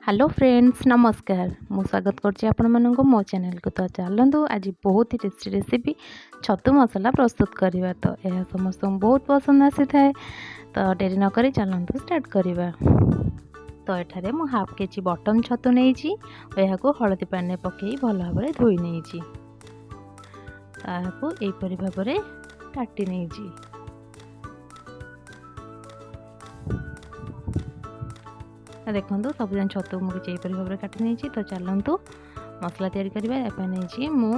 Hello friends नमस्कार मु स्वागत करछि आपण मानको मो चैनल को। तो चलंतु आज बहुत ही टेस्टी रेसिपी छतु मसला प्रस्तुत करवा। तो यह समस्त बहुत पसंद आसी थाए। तो डेरी न करी चलंतु स्टार्ट करवा। तो एठारे मु हाफ केजी बटन छतु नहीं यह को हलदी पानी पकई भल भाव धोई नहीं ताको एपरि भाव काटी नहीं। देखो सब जन छतु मुझे यहीपरि भाव काटी नहीं। तो चलतु मसला तैयारी करवा। नहीं मु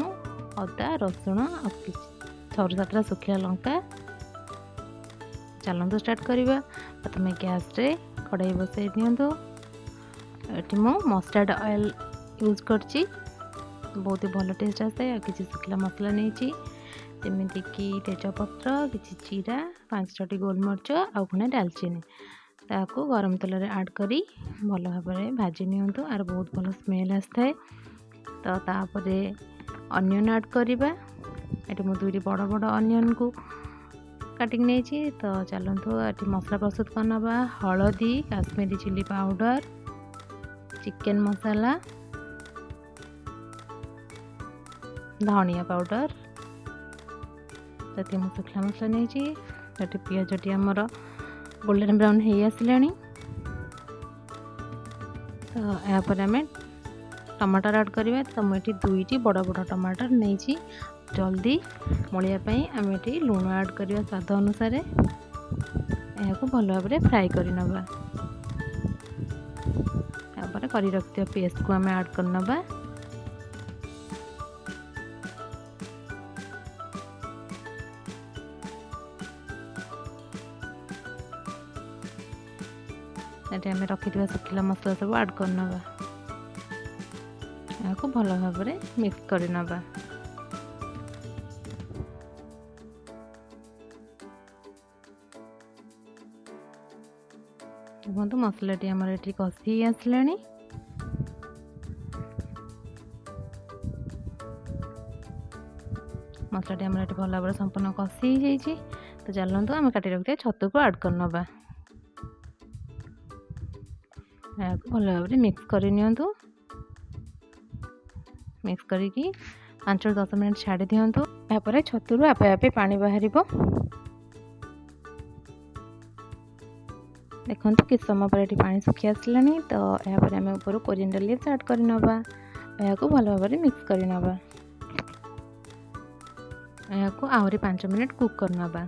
अदा रसुण छरु सातटा सुखिला लंका। चलतु स्टार्ट करवा। प्रथम गैस रे कड़ाई बसई दिंतु। ये मु मस्टर्ड ऑयल यूज करची बहुत ही भल टेस्ट आसे। किसी सुखिला मसला नहीं जमीक कि तेजपत्र किसी जीरा 5टी गोलमरीच आउ खुणे डालचीनी ताको गरम तेल रे ऐड करी भल भाव भाजी नियंतु आर बहुत भल स्मेल आसए। तो तापरे अनियन ऐड करवा। ये मु 2टी बड़ बड़ अनियन को काटिक नहीं। तो चलतु ये मसला प्रस्तुत करना। हलदी काश्मीरी चिली पाउडर चिकन मसाला धनिया पाउडर ये मुझे सुखला मसला नहीं। पियाजटी आमर गोल्डन ब्राउन हो आसला। तो यापर आम टमाटर ऐड करवा। तो मुझे 2टी बड़ बड़ टमाटर नहीं जल्दी मलियापाई आम ये लुण ऐड करवा स्वाद अनुसार। यह भल भाव फ्राए करनवा। यापर कर रखिया पेस्ट को आम ऐड करनवा। आम रखी सुखिला मसला सब ऐड करनवा। या भल भाव मिक्स करनवा। देखो मसलाटी आमर ये कषि आसला। मसलाटी आमर ये भल भाव संपूर्ण कषि हो। तो चलतु आम काटी रखिए छतु को ऐड करनवा। भल भाव मिक्स करनियंतु। मिक्स करिकी 5 ରୁ 10 मिनट छाड़ी दिंतु। यापर छतु आपे आपे पानी बाहर। देखो कि समय पर ये पानी सुखी आसला। तो यापर आम ऊपर कोरिएंडर लीव्स ऐड करनवा। या भल भाव मिक्स करनवा। या आहरी 5 मिनट कुक करनवा।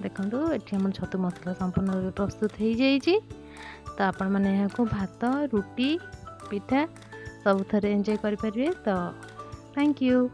देखो ये आम छतु मसला संपूर्ण प्रस्तुत हो जाइए। तो आपण मैंने भात रुटी पिठा सब थे एंजॉय करें। तो थैंक यू।